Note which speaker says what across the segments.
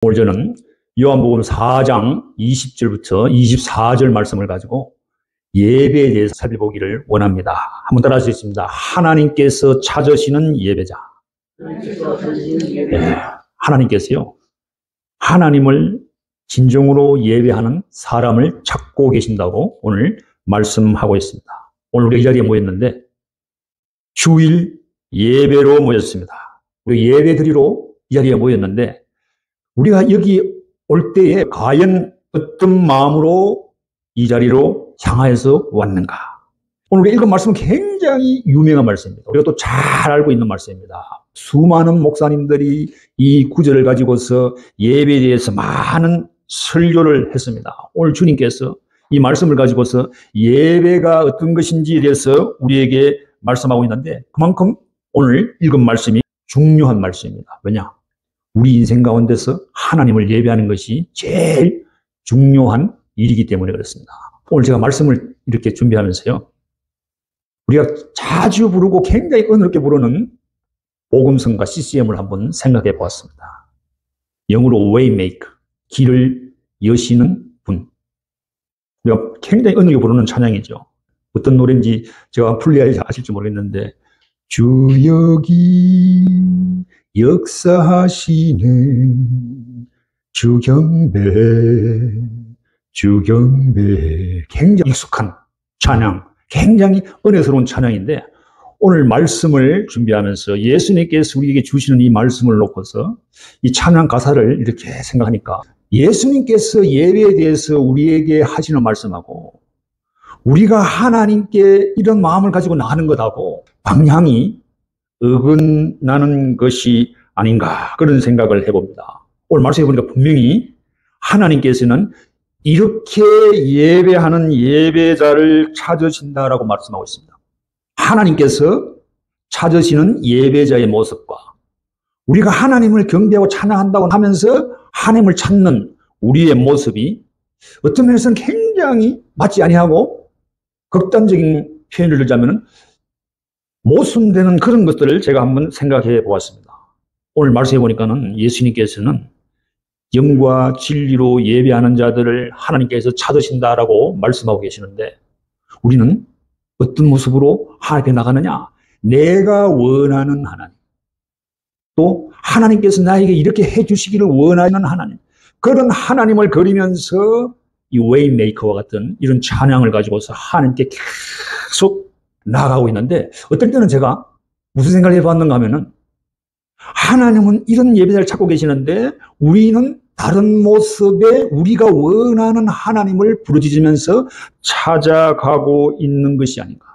Speaker 1: 오늘 저는 요한복음 4장 20절부터 24절 말씀을 가지고 예배에 대해서 살펴보기를 원합니다. 한번 따라 하시겠습니다. 하나님께서 찾으시는 예배자. 네, 하나님께서요, 하나님을 진정으로 예배하는 사람을 찾고 계신다고 오늘 말씀하고 있습니다. 오늘 우리 이 자리에 모였는데 주일 예배로 모였습니다. 우리 예배 드리러 이 자리에 모였는데 우리가 여기 올 때에 과연 어떤 마음으로 이 자리로 향하여서 왔는가? 오늘 우리가 읽은 말씀은 굉장히 유명한 말씀입니다. 우리가 또 잘 알고 있는 말씀입니다. 수많은 목사님들이 이 구절을 가지고서 예배에 대해서 많은 설교를 했습니다. 오늘 주님께서 이 말씀을 가지고서 예배가 어떤 것인지에 대해서 우리에게 말씀하고 있는데 그만큼 오늘 읽은 말씀이 중요한 말씀입니다. 왜냐? 우리 인생 가운데서 하나님을 예배하는 것이 제일 중요한 일이기 때문에 그렇습니다. 오늘 제가 말씀을 이렇게 준비하면서요, 우리가 자주 부르고 굉장히 은혜롭게 부르는 복음성과 CCM을 한번 생각해 보았습니다. 영어로 Waymaker, 길을 여시는 분. 우리가 굉장히 은혜롭게 부르는 찬양이죠. 어떤 노래인지 제가 풀리하지 아실지 모르겠는데, 주 여기 역사하시네 주경배 굉장히 익숙한 찬양, 굉장히 은혜스러운 찬양인데 오늘 말씀을 준비하면서 예수님께서 우리에게 주시는 이 말씀을 놓고서 이 찬양 가사를 이렇게 생각하니까 예수님께서 예배에 대해서 우리에게 하시는 말씀하고 우리가 하나님께 이런 마음을 가지고 나가는 것하고 방향이 어긋나는 것이 아닌가 그런 생각을 해봅니다. 오늘 말씀해 보니까 분명히 하나님께서는 이렇게 예배하는 예배자를 찾으신다라고 말씀하고 있습니다. 하나님께서 찾으시는 예배자의 모습과 우리가 하나님을 경배하고 찬양한다고 하면서 하나님을 찾는 우리의 모습이 어떤 면에서는 굉장히 맞지 아니하고 극단적인 표현을 들자면 모순되는 그런 것들을 제가 한번 생각해 보았습니다. 오늘 말씀해 보니까는 예수님께서는 영과 진리로 예배하는 자들을 하나님께서 찾으신다라고 말씀하고 계시는데 우리는 어떤 모습으로 하나님 앞에 나가느냐? 내가 원하는 하나님, 또 하나님께서 나에게 이렇게 해주시기를 원하는 하나님, 그런 하나님을 그리면서 이 웨이메이커와 같은 이런 찬양을 가지고서 하나님께 계속 나아가고 있는데 어떨 때는 제가 무슨 생각을 해봤는가 하면은 하나님은 이런 예배자를 찾고 계시는데 우리는 다른 모습의 우리가 원하는 하나님을 부르짖으면서 찾아가고 있는 것이 아닌가.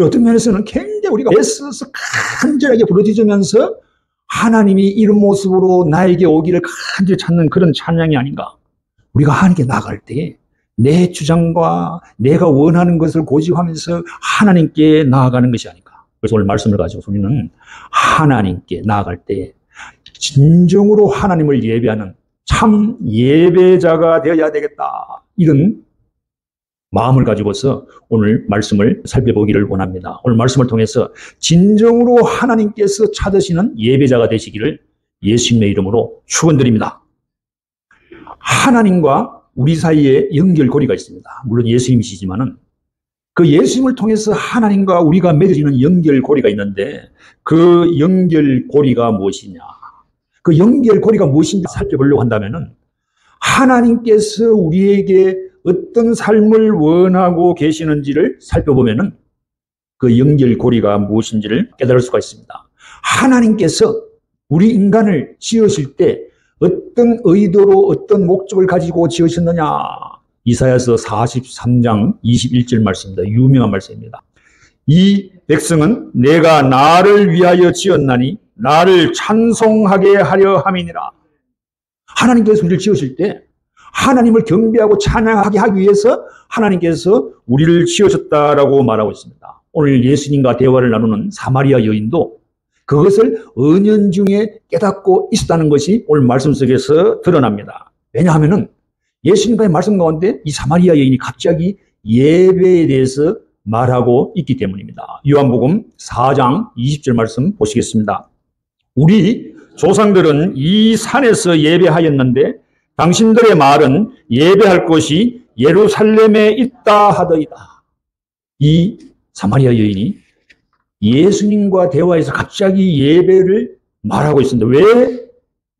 Speaker 1: 어떤 면에서는 굉장히 우리가 애써서 간절하게 부르짖으면서 하나님이 이런 모습으로 나에게 오기를 간절히 찾는 그런 찬양이 아닌가. 우리가 하나님께 나갈 때 내 주장과 내가 원하는 것을 고집하면서 하나님께 나아가는 것이 아닌가. 그래서 오늘 말씀을 가지고 우리는 하나님께 나아갈 때 진정으로 하나님을 예배하는 참 예배자가 되어야 되겠다. 이런 마음을 가지고서 오늘 말씀을 살펴보기를 원합니다. 오늘 말씀을 통해서 진정으로 하나님께서 찾으시는 예배자가 되시기를 예수님의 이름으로 축원드립니다. 하나님과 우리 사이에 연결고리가 있습니다. 물론 예수님이시지만은 그 예수님을 통해서 하나님과 우리가 맺어지는 연결고리가 있는데 그 연결고리가 무엇이냐? 그 연결고리가 무엇인지 살펴보려고 한다면은 하나님께서 우리에게 어떤 삶을 원하고 계시는지를 살펴보면은 그 연결고리가 무엇인지를 깨달을 수가 있습니다. 하나님께서 우리 인간을 지으실 때 어떤 의도로 어떤 목적을 가지고 지으셨느냐? 이사야서 43장 21절 말씀입니다. 유명한 말씀입니다. 이 백성은 내가 나를 위하여 지었나니 나를 찬송하게 하려 함이니라. 하나님께서 우리를 지으실 때 하나님을 경배하고 찬양하게 하기 위해서 하나님께서 우리를 지으셨다라고 말하고 있습니다. 오늘 예수님과 대화를 나누는 사마리아 여인도 그것을 은연중에 깨닫고 있었다는 것이 오늘 말씀 속에서 드러납니다. 왜냐하면 예수님과의 말씀 가운데 이 사마리아 여인이 갑자기 예배에 대해서 말하고 있기 때문입니다. 요한복음 4장 20절 말씀 보시겠습니다. 우리 조상들은 이 산에서 예배하였는데 당신들의 말은 예배할 곳이 예루살렘에 있다 하더이다. 이 사마리아 여인이 예수님과 대화해서 갑자기 예배를 말하고 있습니다. 왜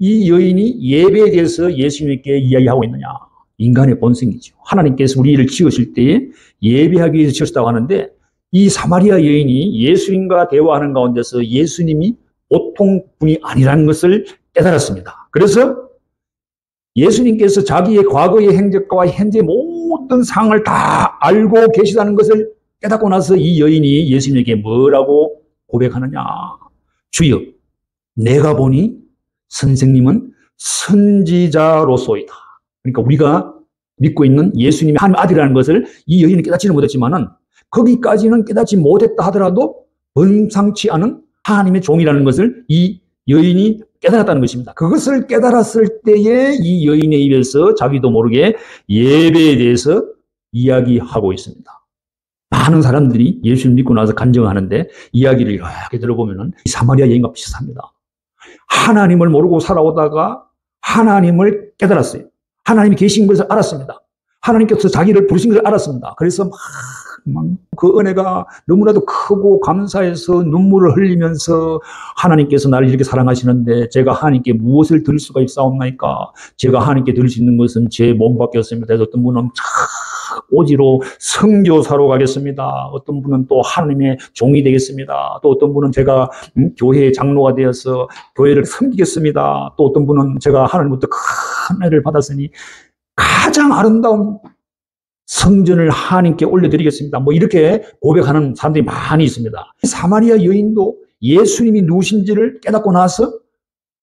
Speaker 1: 이 여인이 예배에 대해서 예수님께 이야기하고 있느냐? 인간의 본성이죠. 하나님께서 우리를 지으실 때에 예배하기 위해서 지으셨다고 하는데 이 사마리아 여인이 예수님과 대화하는 가운데서 예수님이 보통 분이 아니라는 것을 깨달았습니다. 그래서 예수님께서 자기의 과거의 행적과 현재 모든 상황을 다 알고 계시다는 것을 깨닫고 나서 이 여인이 예수님에게 뭐라고 고백하느냐? 주여, 내가 보니 선생님은 선지자로소이다. 그러니까 우리가 믿고 있는 예수님이 하나님의 아들이라는 것을 이 여인은 깨닫지는 못했지만은 거기까지는 깨닫지 못했다 하더라도 범상치 않은 하나님의 종이라는 것을 이 여인이 깨달았다는 것입니다. 그것을 깨달았을 때에 이 여인의 입에서 자기도 모르게 예배에 대해서 이야기하고 있습니다. 많은 사람들이 예수를 믿고 나서 간증하는데 이야기를 이렇게 들어보면은 사마리아 여인과 비슷합니다. 하나님을 모르고 살아오다가 하나님을 깨달았어요. 하나님이 계신 것을 알았습니다. 하나님께서 자기를 부르신 것을 알았습니다. 그래서 막 그 은혜가 너무나도 크고 감사해서 눈물을 흘리면서 하나님께서 나를 이렇게 사랑하시는데 제가 하나님께 무엇을 드릴 수가 있사옵나이까? 제가 하나님께 드릴 수 있는 것은 제 몸밖에 없습니다. 그래서 어떤 분은 오지로 선교사로 가겠습니다. 어떤 분은 또 하나님의 종이 되겠습니다. 또 어떤 분은 제가 교회의 장로가 되어서 교회를 섬기겠습니다. 또 어떤 분은 제가 하나님부터 큰 은혜를 받았으니 가장 아름다운 성전을 하나님께 올려드리겠습니다. 뭐 이렇게 고백하는 사람들이 많이 있습니다. 사마리아 여인도 예수님이 누구신지를 깨닫고 나서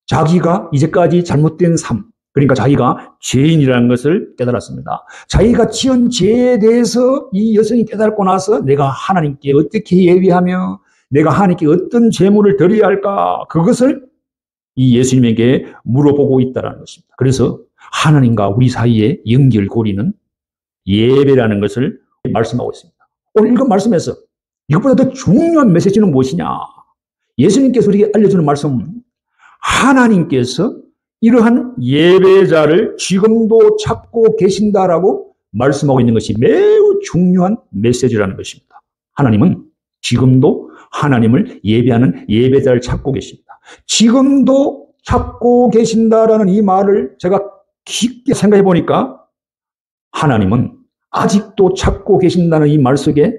Speaker 1: 자기가 이제까지 잘못된 삶, 그러니까 자기가 죄인이라는 것을 깨달았습니다. 자기가 지은 죄에 대해서 이 여성이 깨닫고 나서 내가 하나님께 어떻게 예배하며 내가 하나님께 어떤 제물을 드려야 할까, 그것을 이 예수님에게 물어보고 있다는 것입니다. 그래서 하나님과 우리 사이에 연결고리는 예배라는 것을 말씀하고 있습니다. 오늘 읽은 말씀에서 이것보다 더 중요한 메시지는 무엇이냐? 예수님께서 우리에게 알려주는 말씀은 하나님께서 이러한 예배자를 지금도 찾고 계신다라고 말씀하고 있는 것이 매우 중요한 메시지라는 것입니다. 하나님은 지금도 하나님을 예배하는 예배자를 찾고 계십니다. 지금도 찾고 계신다라는 이 말을 제가 깊게 생각해 보니까 하나님은 아직도 찾고 계신다는 이 말 속에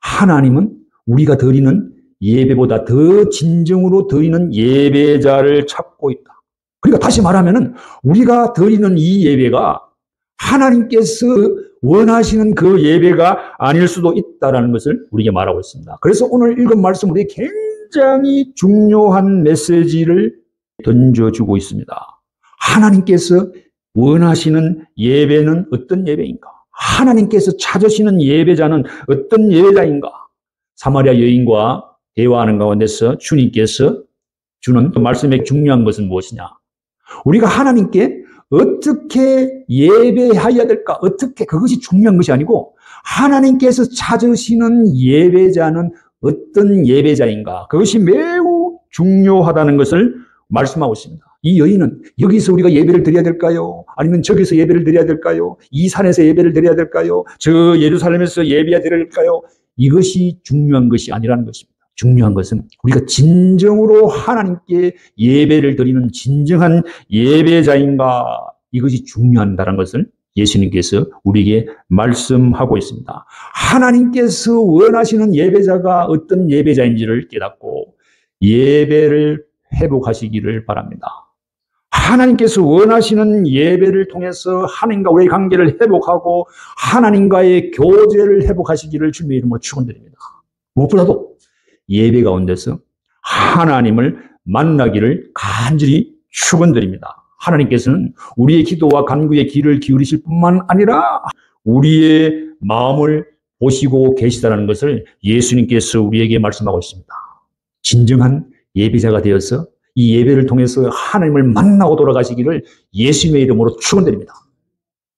Speaker 1: 하나님은 우리가 드리는 예배보다 더 진정으로 드리는 예배자를 찾고 있다. 그러니까 다시 말하면은 우리가 드리는 이 예배가 하나님께서 원하시는 그 예배가 아닐 수도 있다는 것을 우리에게 말하고 있습니다. 그래서 오늘 읽은 말씀 우리에게 굉장히 중요한 메시지를 던져주고 있습니다. 하나님께서 원하시는 예배는 어떤 예배인가? 하나님께서 찾으시는 예배자는 어떤 예배자인가? 사마리아 여인과 대화하는 가운데서 주님께서 주는 말씀의 중요한 것은 무엇이냐? 우리가 하나님께 어떻게 예배해야 될까? 어떻게, 그것이 중요한 것이 아니고 하나님께서 찾으시는 예배자는 어떤 예배자인가? 그것이 매우 중요하다는 것을 말씀하고 있습니다. 이 여인은 여기서 우리가 예배를 드려야 될까요? 아니면 저기서 예배를 드려야 될까요? 이 산에서 예배를 드려야 될까요? 저 예루살렘에서 예배해야 될까요? 이것이 중요한 것이 아니라는 것입니다. 중요한 것은 우리가 진정으로 하나님께 예배를 드리는 진정한 예배자인가, 이것이 중요하다는 것을 예수님께서 우리에게 말씀하고 있습니다. 하나님께서 원하시는 예배자가 어떤 예배자인지를 깨닫고 예배를 회복하시기를 바랍니다. 하나님께서 원하시는 예배를 통해서 하나님과 우리의 관계를 회복하고 하나님과의 교제를 회복하시기를 주님의 이름으로 축원드립니다. 무엇보다도 예배 가운데서 하나님을 만나기를 간절히 축원드립니다. 하나님께서는 우리의 기도와 간구에 귀를 기울이실 뿐만 아니라 우리의 마음을 보시고 계시다는 것을 예수님께서 우리에게 말씀하고 있습니다. 진정한 예배자가 되어서 이 예배를 통해서 하나님을 만나고 돌아가시기를 예수님의 이름으로 축원드립니다.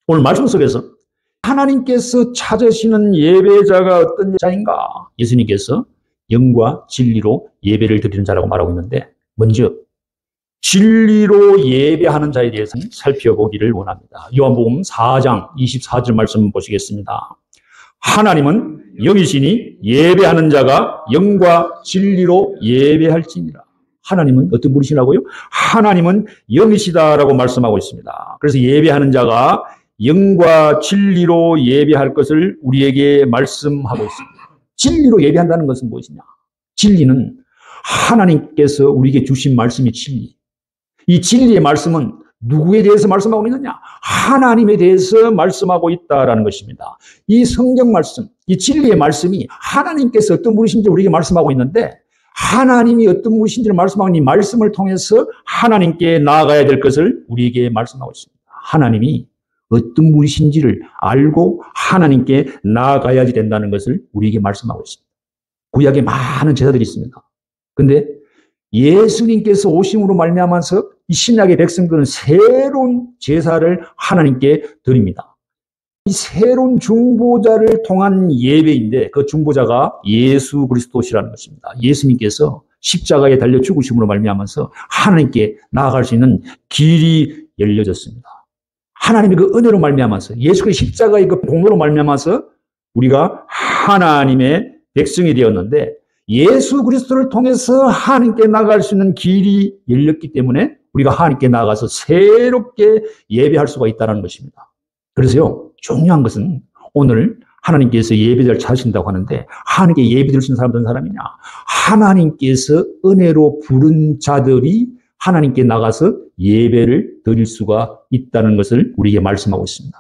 Speaker 1: 오늘 말씀 속에서 하나님께서 찾으시는 예배자가 어떤 자인가? 예수님께서 영과 진리로 예배를 드리는 자라고 말하고 있는데, 먼저 진리로 예배하는 자에 대해서는 살펴보기를 원합니다. 요한복음 4장 24절 말씀 보시겠습니다. 하나님은 영이시니 예배하는 자가 영과 진리로 예배할지니라. 하나님은 어떤 분이시라고요? 하나님은 영이시다라고 말씀하고 있습니다. 그래서 예배하는 자가 영과 진리로 예배할 것을 우리에게 말씀하고 있습니다. 진리로 예배한다는 것은 무엇이냐? 진리는 하나님께서 우리에게 주신 말씀이 진리. 이 진리의 말씀은 누구에 대해서 말씀하고 있느냐? 하나님에 대해서 말씀하고 있다라는 것입니다. 이 성경 말씀, 이 진리의 말씀이 하나님께서 어떤 분이신지 우리에게 말씀하고 있는데, 하나님이 어떤 분이신지를 말씀하는 이 말씀을 통해서 하나님께 나아가야 될 것을 우리에게 말씀하고 있습니다. 하나님이 어떤 분이신지를 알고 하나님께 나아가야지 된다는 것을 우리에게 말씀하고 있습니다. 구약에 많은 제사들이 있습니다. 그런데 예수님께서 오심으로 말미암아서 이 신약의 백성들은 새로운 제사를 하나님께 드립니다. 이 새로운 중보자를 통한 예배인데 그 중보자가 예수 그리스도시라는 것입니다. 예수님께서 십자가에 달려 죽으심으로 말미암아서 하나님께 나아갈 수 있는 길이 열려졌습니다. 하나님의 그 은혜로 말미암아서 예수 그리스도 십자가의 그 공로로 말미암아서 우리가 하나님의 백성이 되었는데, 예수 그리스도를 통해서 하나님께 나아갈 수 있는 길이 열렸기 때문에 우리가 하나님께 나아가서 새롭게 예배할 수가 있다는 것입니다. 그래서요, 중요한 것은 오늘 하나님께서 예배를 찾으신다고 하는데, 하나님께 예배드릴 수 있는 사람은 어떤 사람이냐? 하나님께서 은혜로 부른 자들이 하나님께 나가서 예배를 드릴 수가 있다는 것을 우리에게 말씀하고 있습니다.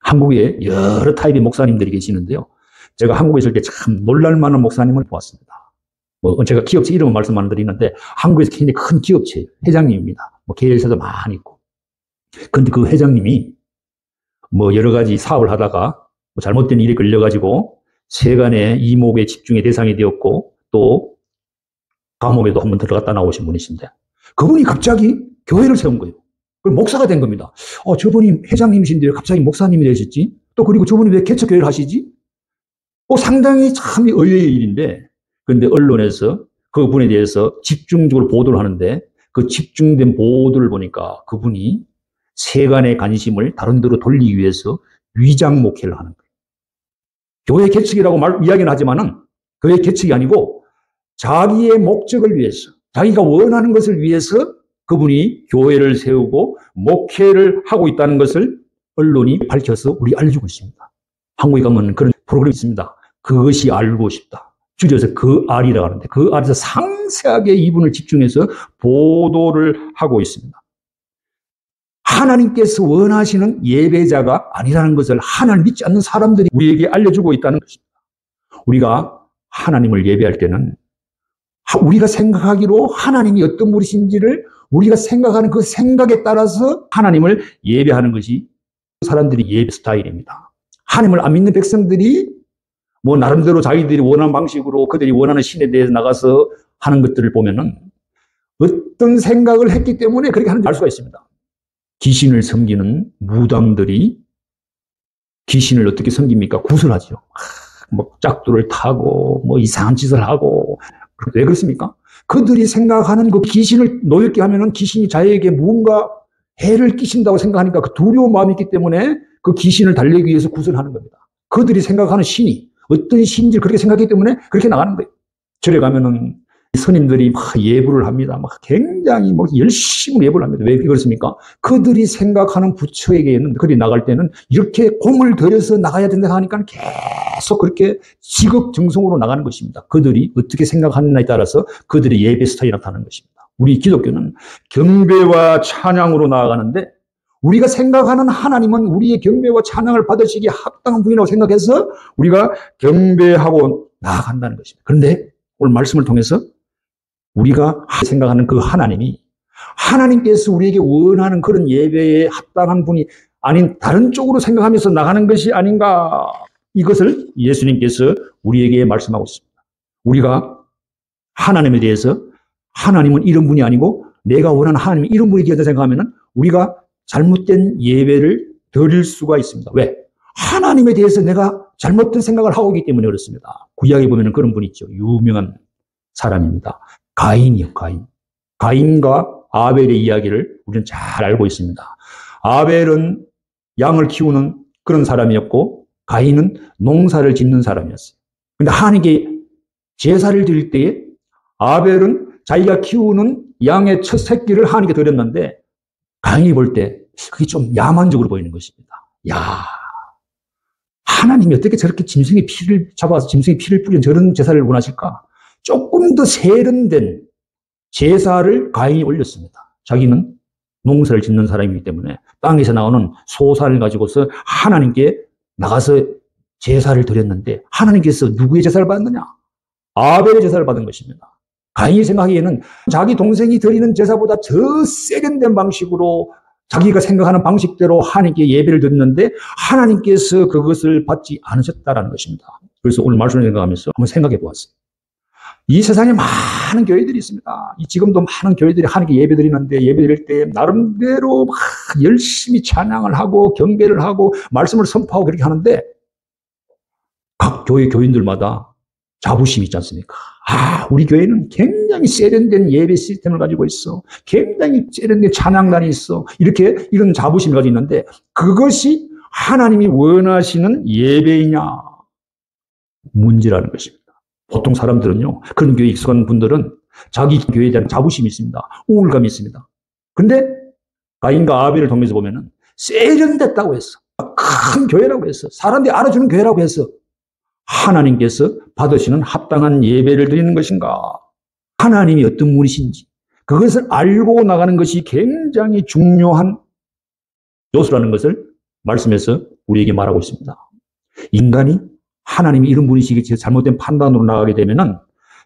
Speaker 1: 한국에 여러 타입의 목사님들이 계시는데요. 제가 한국에 있을 때 참 놀랄만한 목사님을 보았습니다. 제가 기업체 이름은 말씀 안 드리는데, 한국에서 굉장히 큰 기업체 회장님입니다. 계열사도 많이 있고. 그런데 그 회장님이 여러 가지 사업을 하다가 잘못된 일에 걸려가지고 세간의 이목의 집중의 대상이 되었고, 또 감옥에도 한번 들어갔다 나오신 분이신데, 그분이 갑자기 교회를 세운 거예요. 그럼 목사가 된 겁니다. 저분이 회장님이신데 왜 갑자기 목사님이 되셨지? 또 그리고 저분이 왜 개척교회를 하시지? 상당히 참 의외의 일인데, 그런데 언론에서 그분에 대해서 집중적으로 보도를 하는데, 그 집중된 보도를 보니까 그분이 세간의 관심을 다른 데로 돌리기 위해서 위장 목회를 하는 거예요. 교회 개척이라고 이야기는 하지만은 교회 개척이 아니고 자기의 목적을 위해서, 자기가 원하는 것을 위해서 그분이 교회를 세우고 목회를 하고 있다는 것을 언론이 밝혀서 우리 알려주고 있습니다. 한국에 가면 그런 프로그램이 있습니다. 그것이 알고 싶다. 줄여서 그 알이라고 하는데, 그 알에서 상세하게 이분을 집중해서 보도를 하고 있습니다. 하나님께서 원하시는 예배자가 아니라는 것을 하나님 믿지 않는 사람들이 우리에게 알려주고 있다는 것입니다. 우리가 하나님을 예배할 때는 우리가 생각하기로 하나님이 어떤 분이신지를 우리가 생각하는 그 생각에 따라서 하나님을 예배하는 것이 사람들이 예배 스타일입니다. 하나님을 안 믿는 백성들이 나름대로 자기들이 원하는 방식으로 그들이 원하는 신에 대해서 나가서 하는 것들을 보면은 어떤 생각을 했기 때문에 그렇게 하는지 알 수가 있습니다. 귀신을 섬기는 무당들이 귀신을 어떻게 섬깁니까? 구슬하죠. 짝두를 타고 이상한 짓을 하고. 왜 그렇습니까? 그들이 생각하는 그 귀신을 노엽게 하면은 귀신이 자기에게 무언가 해를 끼친다고 생각하니까 그 두려운 마음이 있기 때문에 그 귀신을 달래기 위해서 구슬하는 겁니다. 그들이 생각하는 신이 어떤 신인지 그렇게 생각하기 때문에 그렇게 나가는 거예요. 절에 가면은 스님들이 예불을 합니다. 굉장히 열심히 예불을 합니다. 왜 그렇습니까? 그들이 생각하는 부처에게는 그들이 나갈 때는 이렇게 공을 들여서 나가야 된다 하니까 계속 그렇게 지극정성으로 나가는 것입니다. 그들이 어떻게 생각하느냐에 따라서 그들의 예배 스타일이 나타나는 것입니다. 우리 기독교는 경배와 찬양으로 나아가는데, 우리가 생각하는 하나님은 우리의 경배와 찬양을 받으시기에 합당한 분이라고 생각해서 우리가 경배하고 나아간다는 것입니다. 그런데 오늘 말씀을 통해서 우리가 생각하는 그 하나님이 하나님께서 우리에게 원하는 그런 예배에 합당한 분이 아닌 다른 쪽으로 생각하면서 나가는 것이 아닌가, 이것을 예수님께서 우리에게 말씀하고 있습니다. 우리가 하나님에 대해서 하나님은 이런 분이 아니고 내가 원하는 하나님이 이런 분이 되었다 생각하면 우리가 잘못된 예배를 드릴 수가 있습니다. 왜? 하나님에 대해서 내가 잘못된 생각을 하고 있기 때문에 그렇습니다. 구약에 보면 그런 분이 있죠. 유명한 사람입니다. 가인이요, 가인. 가인과 아벨의 이야기를 우리는 잘 알고 있습니다. 아벨은 양을 키우는 그런 사람이었고 가인은 농사를 짓는 사람이었어요. 그런데 하나님께 제사를 드릴 때에 아벨은 자기가 키우는 양의 첫 새끼를 하나님께 드렸는데 가인이 볼 때 그게 좀 야만적으로 보이는 것입니다. 야, 하나님이 어떻게 저렇게 짐승의 피를 잡아서 짐승의 피를 뿌린 저런 제사를 원하실까? 조금 더 세련된 제사를 가인이 올렸습니다. 자기는 농사를 짓는 사람이기 때문에 땅에서 나오는 소산을 가지고서 하나님께 나가서 제사를 드렸는데 하나님께서 누구의 제사를 받느냐? 아벨의 제사를 받은 것입니다. 가인이 생각하기에는 자기 동생이 드리는 제사보다 더 세련된 방식으로 자기가 생각하는 방식대로 하나님께 예배를 드렸는데 하나님께서 그것을 받지 않으셨다는 것입니다. 그래서 오늘 말씀을 생각하면서 한번 생각해 보았어요. 이 세상에 많은 교회들이 있습니다. 지금도 많은 교회들이 하나님께 예배 드리는데 예배 드릴 때 나름대로 막 열심히 찬양을 하고 경배를 하고 말씀을 선포하고 그렇게 하는데 각 교회 교인들마다 자부심이 있지 않습니까? 우리 교회는 굉장히 세련된 예배 시스템을 가지고 있어. 굉장히 세련된 찬양단이 있어. 이런 자부심을 가지고 있는데 그것이 하나님이 원하시는 예배이냐? 문제라는 것입니다. 보통 사람들은요, 그런 교회에 익숙한 분들은 자기 교회에 대한 자부심이 있습니다. 우울감이 있습니다. 근데 가인과 아벨을 통해서 보면은 세련됐다고 했어. 큰 교회라고 했어. 사람들이 알아주는 교회라고 했어. 하나님께서 받으시는 합당한 예배를 드리는 것인가? 하나님이 어떤 분이신지 그것을 알고 나가는 것이 굉장히 중요한 요소라는 것을 말씀에서 우리에게 말하고 있습니다. 인간이 하나님이 이런 분이시기 잘못된 판단으로 나가게 되면은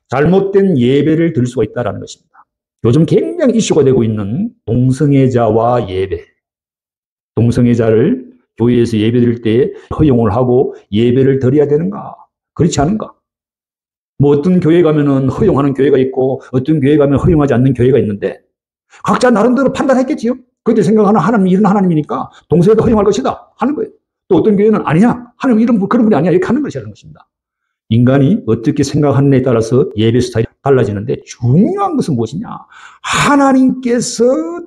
Speaker 1: 잘못된 예배를 드릴 수가 있다는 것입니다. 요즘 굉장히 이슈가 되고 있는 동성애자와 예배. 동성애자를 교회에서 예배 드릴 때 허용을 하고 예배를 드려야 되는가? 그렇지 않은가? 뭐 어떤 교회 가면은 허용하는 교회가 있고 어떤 교회 가면 허용하지 않는 교회가 있는데 각자 나름대로 판단했겠지요. 그때 생각하는 하나님이 이런 하나님이니까 동성애도 허용할 것이다 하는 거예요. 또 어떤 교회는 아니냐, 하나님 이런 그런 분이 아니야 이렇게 하는 것이라는 것입니다. 인간이 어떻게 생각하느냐에 따라서 예배 스타일이 달라지는데 중요한 것은 무엇이냐? 하나님께서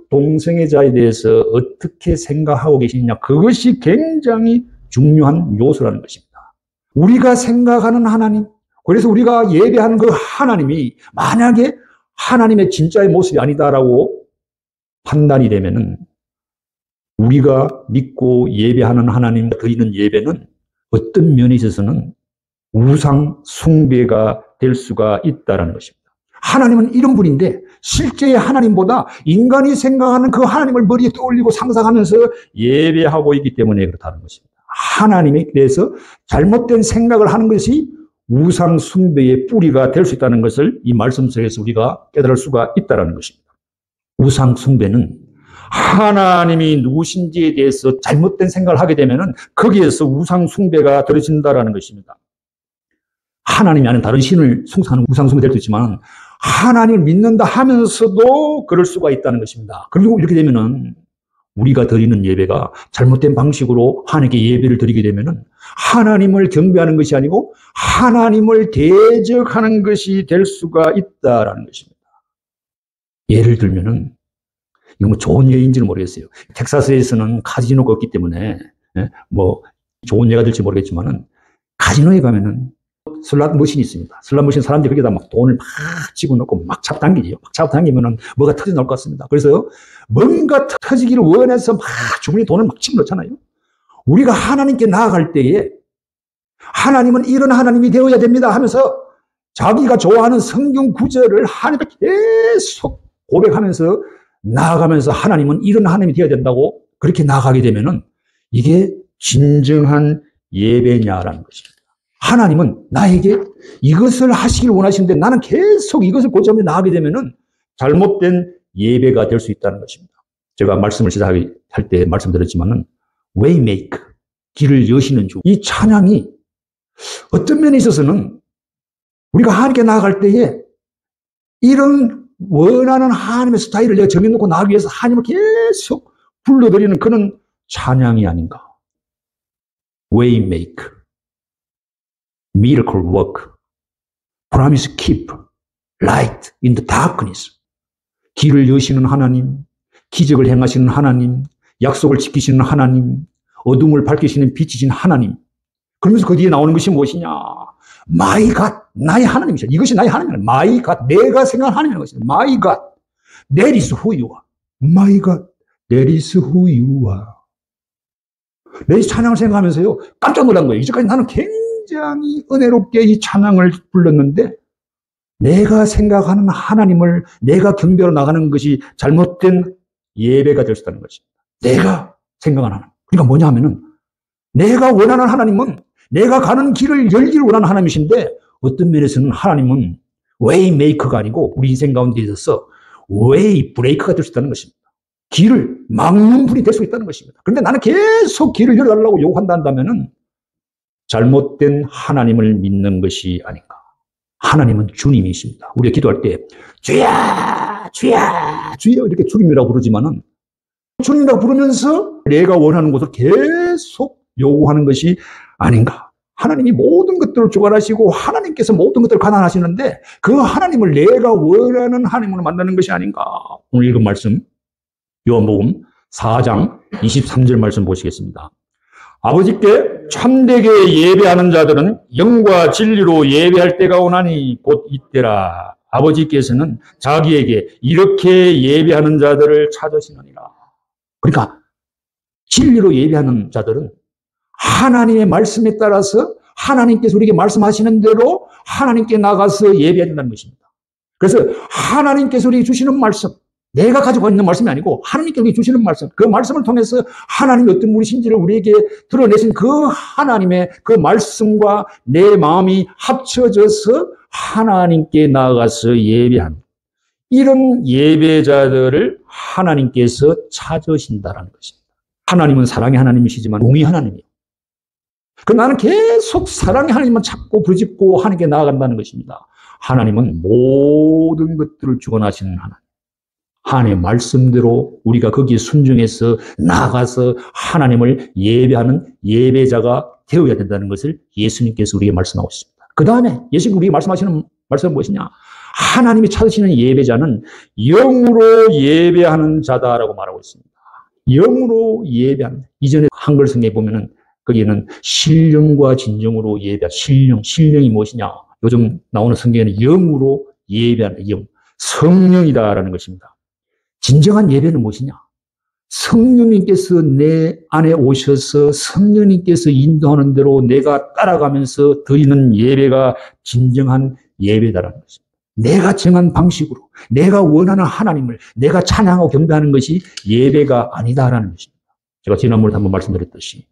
Speaker 1: 동성애자에 대해서 어떻게 생각하고 계시느냐, 그것이 굉장히 중요한 요소라는 것입니다. 우리가 생각하는 하나님, 그래서 우리가 예배하는 그 하나님이 만약에 하나님의 진짜의 모습이 아니다라고 판단이 되면은 우리가 믿고 예배하는 하나님 드리는 예배는 어떤 면에 있어서는 우상 숭배가 될 수가 있다는 것입니다. 하나님은 이런 분인데 실제의 하나님보다 인간이 생각하는 그 하나님을 머리에 떠올리고 상상하면서 예배하고 있기 때문에 그렇다는 것입니다. 하나님에 대해서 잘못된 생각을 하는 것이 우상 숭배의 뿌리가 될 수 있다는 것을 이 말씀 속에서 우리가 깨달을 수가 있다는 것입니다. 우상 숭배는 하나님이 누구신지에 대해서 잘못된 생각을 하게 되면은 거기에서 우상 숭배가 들어진다는 것입니다. 하나님이 아닌 다른 신을 숭상하는 우상 숭배 될 수 있지만 하나님을 믿는다 하면서도 그럴 수가 있다는 것입니다. 그리고 이렇게 되면은 우리가 드리는 예배가 잘못된 방식으로 하나님께 예배를 드리게 되면은 하나님을 경배하는 것이 아니고 하나님을 대적하는 것이 될 수가 있다라는 것입니다. 예를 들면은 이거 뭐 좋은 예인지는 모르겠어요. 텍사스에서는 카지노가 없기 때문에 뭐 좋은 예가 될지 모르겠지만은 카지노에 가면은 슬롯 머신이 있습니다. 슬롯 머신 사람들이 거기다 막 돈을 막 집어넣고 막 잡당기죠. 막 잡당기면은 뭐가 터져 나올 것 같습니다. 그래서 뭔가 터지기를 원해서 막 주머니에 돈을 막 집어넣잖아요. 우리가 하나님께 나아갈 때에 하나님은 이런 하나님이 되어야 됩니다 하면서 자기가 좋아하는 성경 구절을 하나님께 계속 고백하면서 나아가면서 하나님은 이런 하나님이 되어야 된다고 그렇게 나아가게 되면은 이게 진정한 예배냐라는 것입니다. 하나님은 나에게 이것을 하시길 원하시는데 나는 계속 이것을 고집하며 나아가게 되면은 잘못된 예배가 될 수 있다는 것입니다. 제가 말씀을 시작할 때 말씀드렸지만은 waymaker, 길을 여시는 주. 이 찬양이 어떤 면에 있어서는 우리가 하나님께 나아갈 때에 이런 원하는 하나님의 스타일을 내가 정해놓고 나아가기 위해서 하나님을 계속 불러드리는 그런 찬양이 아닌가. Waymaker, Miracle Work, Promise Keep, Light in the Darkness. 길을 여시는 하나님, 기적을 행하시는 하나님, 약속을 지키시는 하나님, 어둠을 밝히시는 빛이신 하나님. 그러면서 그 뒤에 나오는 것이 무엇이냐? My God, 나의 하나님이시다. 이것이 나의 하나님이다. My God, 내가 생각한 하나님이라는 것이다. My God, that is who you are. My God, that is who you are. 내 찬양을 생각하면서요, 깜짝 놀란 거예요. 이제까지 나는 굉장히 은혜롭게 이 찬양을 불렀는데, 내가 생각하는 하나님을 내가 경배로 나가는 것이 잘못된 예배가 될 수 있다는 것입니다. 내가 생각하는 하나님. 그러니까 뭐냐 하면은, 내가 원하는 하나님은 내가 가는 길을 열기를 원하는 하나님이신데, 어떤 면에서는 하나님은 웨이 메이커가 아니고 우리 인생 가운데 있어서 웨이 브레이커가 될 수 있다는 것입니다. 길을 막는 분이 될 수 있다는 것입니다. 그런데 나는 계속 길을 열어달라고 요구한다면은 잘못된 하나님을 믿는 것이 아닌가. 하나님은 주님이십니다. 우리가 기도할 때 주야 주야 주여 이렇게 주님이라고 부르지만은, 주님이라고 부르면서 내가 원하는 것을 계속 요구하는 것이 아닌가. 하나님이 모든 것들을 주관하시고 하나님께서 모든 것들을 관할하시는데, 그 하나님을 내가 원하는 하나님으로 만드는 것이 아닌가. 오늘 읽은 말씀 요한복음 4장 23절 말씀 보시겠습니다. 아버지께 참되게 예배하는 자들은 영과 진리로 예배할 때가 오나니 곧 이때라. 아버지께서는 자기에게 이렇게 예배하는 자들을 찾으시느니라. 그러니까 진리로 예배하는 자들은 하나님의 말씀에 따라서 하나님께서 우리에게 말씀하시는 대로 하나님께 나가서 예배해야 된다는 것입니다. 그래서 하나님께서 우리에게 주시는 말씀, 내가 가지고 있는 말씀이 아니고 하나님께서 우리에게 주시는 말씀, 그 말씀을 통해서 하나님이 어떤 분이신지를 우리에게 드러내신 그 하나님의 그 말씀과 내 마음이 합쳐져서 하나님께 나가서 예배하는, 이런 예배자들을 하나님께서 찾으신다는 것입니다. 하나님은 사랑의 하나님이시지만 공의 하나님이에요. 그 나는 계속 사랑의 하나님만 찾고 부르짖고 하나님께 나아간다는 것입니다. 하나님은 모든 것들을 주관하시는 하나님. 하나님의 말씀대로 우리가 거기에 순종해서 나아가서 하나님을 예배하는 예배자가 되어야 된다는 것을 예수님께서 우리에게 말씀하고 있습니다. 그 다음에 예수님 우리에게 말씀하시는 말씀은 무엇이냐? 하나님이 찾으시는 예배자는 영으로 예배하는 자다라고 말하고 있습니다. 영으로 예배하는. 이전에 한글 성경에 보면은 거기에는 신령과 진정으로 예배하는, 신령이 무엇이냐? 요즘 나오는 성경에는 영으로 예배하는 영, 성령이다라는 것입니다. 진정한 예배는 무엇이냐? 성령님께서 내 안에 오셔서 성령님께서 인도하는 대로 내가 따라가면서 드리는 예배가 진정한 예배다라는 것입니다. 내가 정한 방식으로 내가 원하는 하나님을 내가 찬양하고 경배하는 것이 예배가 아니다라는 것입니다. 제가 지난번에 한번 말씀드렸듯이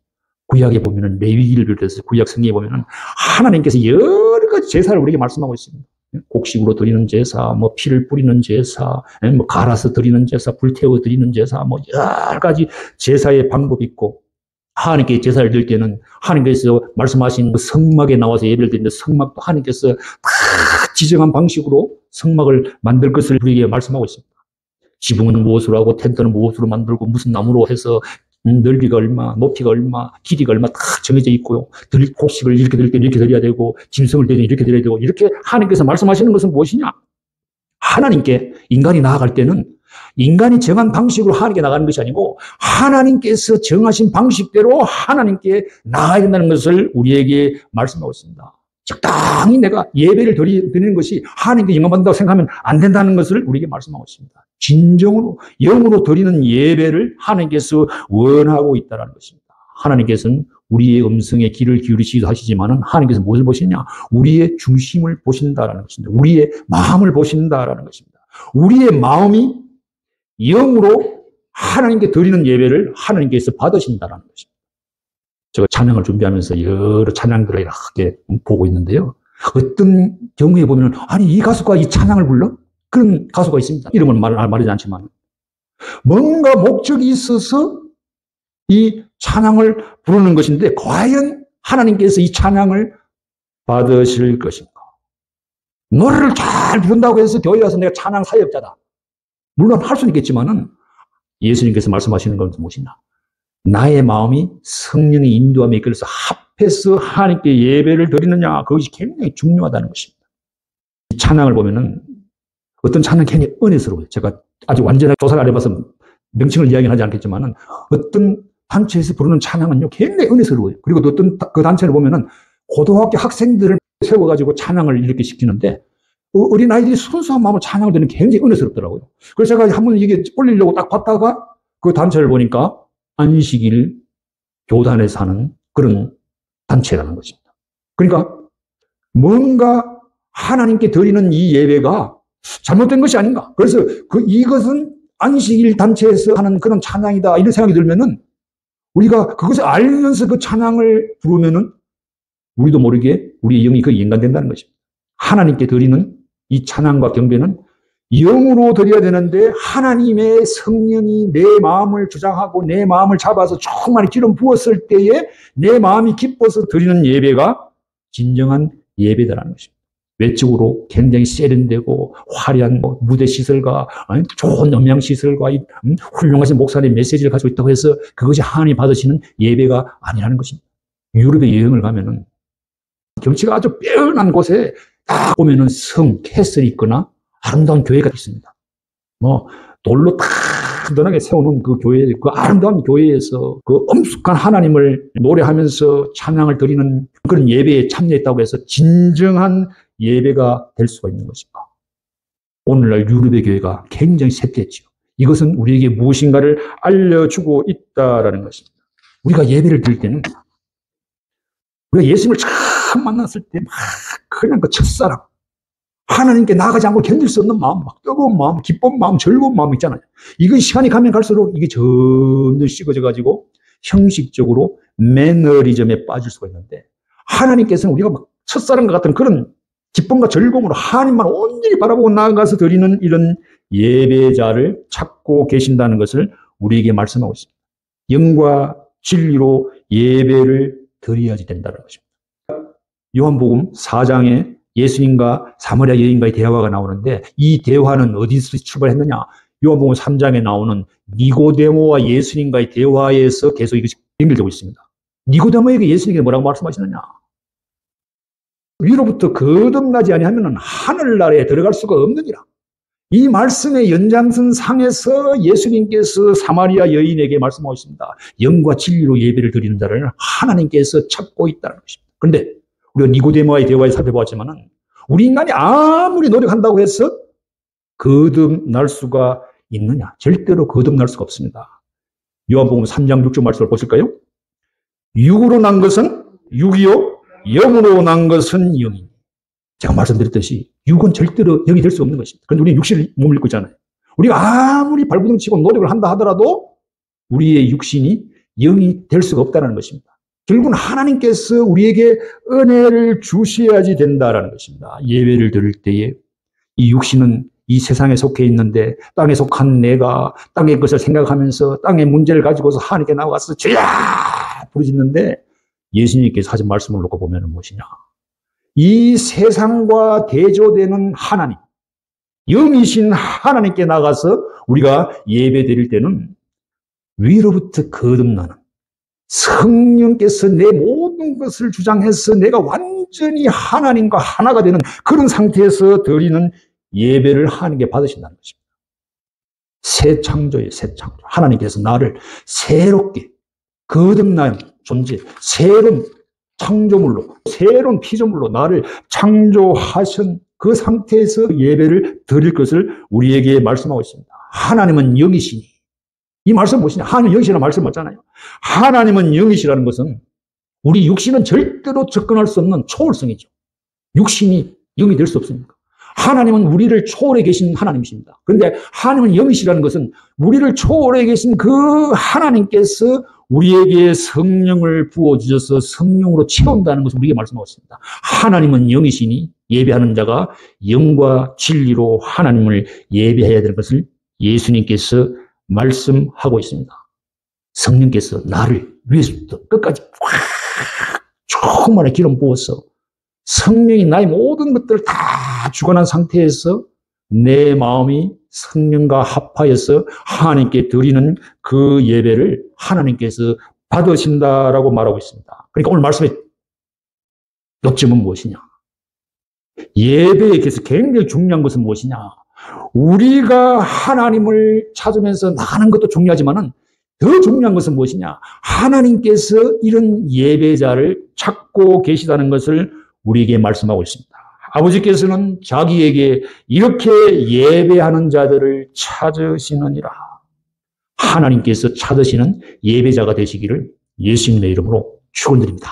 Speaker 1: 구약에 보면은 레위기를 비롯해서 구약 성경에 보면은 하나님께서 여러 가지 제사를 우리에게 말씀하고 있습니다. 곡식으로 드리는 제사, 뭐 피를 뿌리는 제사, 뭐 갈아서 드리는 제사, 불태워 드리는 제사, 뭐 여러 가지 제사의 방법이 있고, 하나님께 제사를 드릴 때는 하나님께서 말씀하신 그 성막에 나와서 예배를 드리는데 성막도 하나님께서 다 지정한 방식으로 성막을 만들 것을 우리에게 말씀하고 있습니다. 지붕은 무엇으로 하고 텐트는 무엇으로 만들고 무슨 나무로 해서 넓이가 얼마, 높이가 얼마, 길이가 얼마 다 정해져 있고요. 곡식을 이렇게 드릴 때 이렇게 드려야 되고, 짐승을 드릴 때 이렇게 드려야 되고, 이렇게 하나님께서 말씀하시는 것은 무엇이냐? 하나님께 인간이 나아갈 때는 인간이 정한 방식으로 하나님께 나가는 것이 아니고 하나님께서 정하신 방식대로 하나님께 나아야 된다는 것을 우리에게 말씀하고 있습니다. 적당히 내가 예배를 드리는 것이 하나님께 영광받는다고 생각하면 안 된다는 것을 우리에게 말씀하고 있습니다. 진정으로 영으로 드리는 예배를 하나님께서 원하고 있다는 것입니다. 하나님께서는 우리의 음성에 귀를 기울이시기도 하시지만 하나님께서 무엇을 보시느냐? 우리의 중심을 보신다는 것입니다. 우리의 마음을 보신다는 것입니다. 우리의 마음이 영으로 하나님께 드리는 예배를 하나님께서 받으신다는 것입니다. 제가 찬양을 준비하면서 여러 찬양들을 이렇게 보고 있는데요. 어떤 경우에 보면 아니 이 가수가 이 찬양을 불러? 그런 가수가 있습니다. 이름은 말하지 않지만 뭔가 목적이 있어서 이 찬양을 부르는 것인데 과연 하나님께서 이 찬양을 받으실 것인가? 노래를 잘 부른다고 해서 교회 와서 내가 찬양 사역자다. 물론 할 수는 있겠지만은 예수님께서 말씀하시는 건 무엇이냐? 나의 마음이 성령의 인도함에 이끌려서 합해서 하나님께 예배를 드리느냐, 그것이 굉장히 중요하다는 것입니다. 이 찬양을 보면은 어떤 찬양이 굉장히 은혜스러워요. 제가 아직 완전하게 조사를 안 해봐서 명칭을 이야기는 하지 않겠지만은 어떤 단체에서 부르는 찬양은요, 굉장히 은혜스러워요. 그리고 또 어떤 그 단체를 보면은 고등학교 학생들을 세워가지고 찬양을 이렇게 시키는데 어린아이들이 순수한 마음으로 찬양을 듣는 게 굉장히 은혜스럽더라고요. 그래서 제가 한번 이게 올리려고 딱 봤다가 그 단체를 보니까 안식일 교단에서 하는 그런 단체라는 것입니다. 그러니까 뭔가 하나님께 드리는 이 예배가 잘못된 것이 아닌가. 그래서 이것은 안식일 단체에서 하는 그런 찬양이다, 이런 생각이 들면은 우리가 그것을 알면서 그 찬양을 부르면은 우리도 모르게 우리의 영이 거의 연관된다는 것입니다. 하나님께 드리는 이 찬양과 경배는 영으로 드려야 되는데 하나님의 성령이 내 마음을 주장하고 내 마음을 잡아서 충만히 기름 부었을 때에 내 마음이 기뻐서 드리는 예배가 진정한 예배다라는 것입니다. 외적으로 굉장히 세련되고 화려한 무대 시설과 좋은 음향 시설과 훌륭하신 목사님의 메시지를 가지고 있다고 해서 그것이 하나님이 받으시는 예배가 아니라는 것입니다. 유럽의 여행을 가면은 경치가 아주 빼어난 곳에 딱 보면은 성, 캐슬이 있거나 아름다운 교회가 있습니다. 돌로 탁 세워놓은 그 교회, 그 아름다운 교회에서 그 엄숙한 하나님을 노래하면서 찬양을 드리는 그런 예배에 참여했다고 해서 진정한 예배가 될 수가 있는 것입니다. 오늘날 유럽의 교회가 굉장히 쇠퇴했죠. 이것은 우리에게 무엇인가를 알려주고 있다라는 것입니다. 우리가 예배를 드릴 때는 우리가 예수님을 처음 만났을 때 막 그냥 그 첫사랑, 하나님께 나가지 않고 견딜 수 없는 마음, 막 뜨거운 마음, 기쁜 마음, 즐거운 마음 있잖아요. 이건 시간이 가면 갈수록 이게 점점 식어져가지고 형식적으로 매너리즘에 빠질 수가 있는데, 하나님께서는 우리가 막 첫사랑과 같은 그런 기쁨과 즐거움으로 하나님만 온전히 바라보고 나아가서 드리는 이런 예배자를 찾고 계신다는 것을 우리에게 말씀하고 있습니다. 영과 진리로 예배를 드려야지 된다는 것입니다. 요한복음 4장에 예수님과 사마리아 여인과의 대화가 나오는데, 이 대화는 어디서 출발했느냐? 요한복음 3장에 나오는 니고데모와 예수님과의 대화에서 계속 이것이 연결되고 있습니다. 니고데모에게 예수님께 뭐라고 말씀하시느냐? 위로부터 거듭나지 아니하면 하늘나라에 들어갈 수가 없느니라. 이 말씀의 연장선상에서 예수님께서 사마리아 여인에게 말씀하고 있습니다. 영과 진리로 예배를 드리는 자를 하나님께서 찾고 있다는 것입니다. 그런데 우리가 니고데모와의 대화에 살펴보았지만은 우리 인간이 아무리 노력한다고 해서 거듭날 수가 있느냐? 절대로 거듭날 수가 없습니다. 요한복음 3장 6절 말씀을 보실까요? 육으로 난 것은 육이요, 영으로 난 것은 영이니. 제가 말씀드렸듯이 육은 절대로 영이 될 수 없는 것입니다. 그런데 우리는 육신을 몸을 입고 있잖아요. 우리가 아무리 발부둥치고 노력을 한다 하더라도 우리의 육신이 영이 될 수가 없다는 것입니다. 결국은 하나님께서 우리에게 은혜를 주셔야지 된다는 것입니다. 예배를 드릴 때에 이 육신은 이 세상에 속해 있는데, 땅에 속한 내가 땅의 것을 생각하면서 땅의 문제를 가지고서 하나님께 나와서 주야 부르짖는데, 예수님께서 하신 말씀을 놓고 보면 무엇이냐? 이 세상과 대조되는 하나님, 영이신 하나님께 나가서 우리가 예배 드릴 때는 위로부터 거듭나는 성령께서 내 모든 것을 주장해서 내가 완전히 하나님과 하나가 되는 그런 상태에서 드리는 예배를 하나님께 받으신다는 것입니다. 새 창조예요, 새 창조. 하나님께서 나를 새롭게 거듭난 존재, 새로운 창조물로, 새로운 피조물로 나를 창조하신 그 상태에서 예배를 드릴 것을 우리에게 말씀하고 있습니다. 하나님은 영이시니. 이 말씀 무엇이냐? 하나님은 영이시라는 말씀 맞잖아요. 하나님은 영이시라는 것은 우리 육신은 절대로 접근할 수 없는 초월성이죠. 육신이 영이 될 수 없습니다. 하나님은 우리를 초월해 계신 하나님이십니다. 그런데 하나님은 영이시라는 것은 우리를 초월해 계신 그 하나님께서 우리에게 성령을 부어주셔서 성령으로 채운다는 것을 우리에게 말씀하고 있습니다. 하나님은 영이시니 예배하는 자가 영과 진리로 하나님을 예배해야 되는 것을 예수님께서 말씀하고 있습니다. 성령께서 나를 위에서부터 끝까지 충만히 기름 부어서 성령이 나의 모든 것들을 다 주관한 상태에서 내 마음이 성령과 합하여서 하나님께 드리는 그 예배를 하나님께서 받으신다라고 말하고 있습니다. 그러니까 오늘 말씀의 요점은 무엇이냐? 예배에 대해서 굉장히 중요한 것은 무엇이냐? 우리가 하나님을 찾으면서 나가는 것도 중요하지만은 더 중요한 것은 무엇이냐? 하나님께서 이런 예배자를 찾고 계시다는 것을 우리에게 말씀하고 있습니다. 아버지께서는 자기에게 이렇게 예배하는 자들을 찾으시느니라. 하나님께서 찾으시는 예배자가 되시기를 예수님의 이름으로 축원드립니다.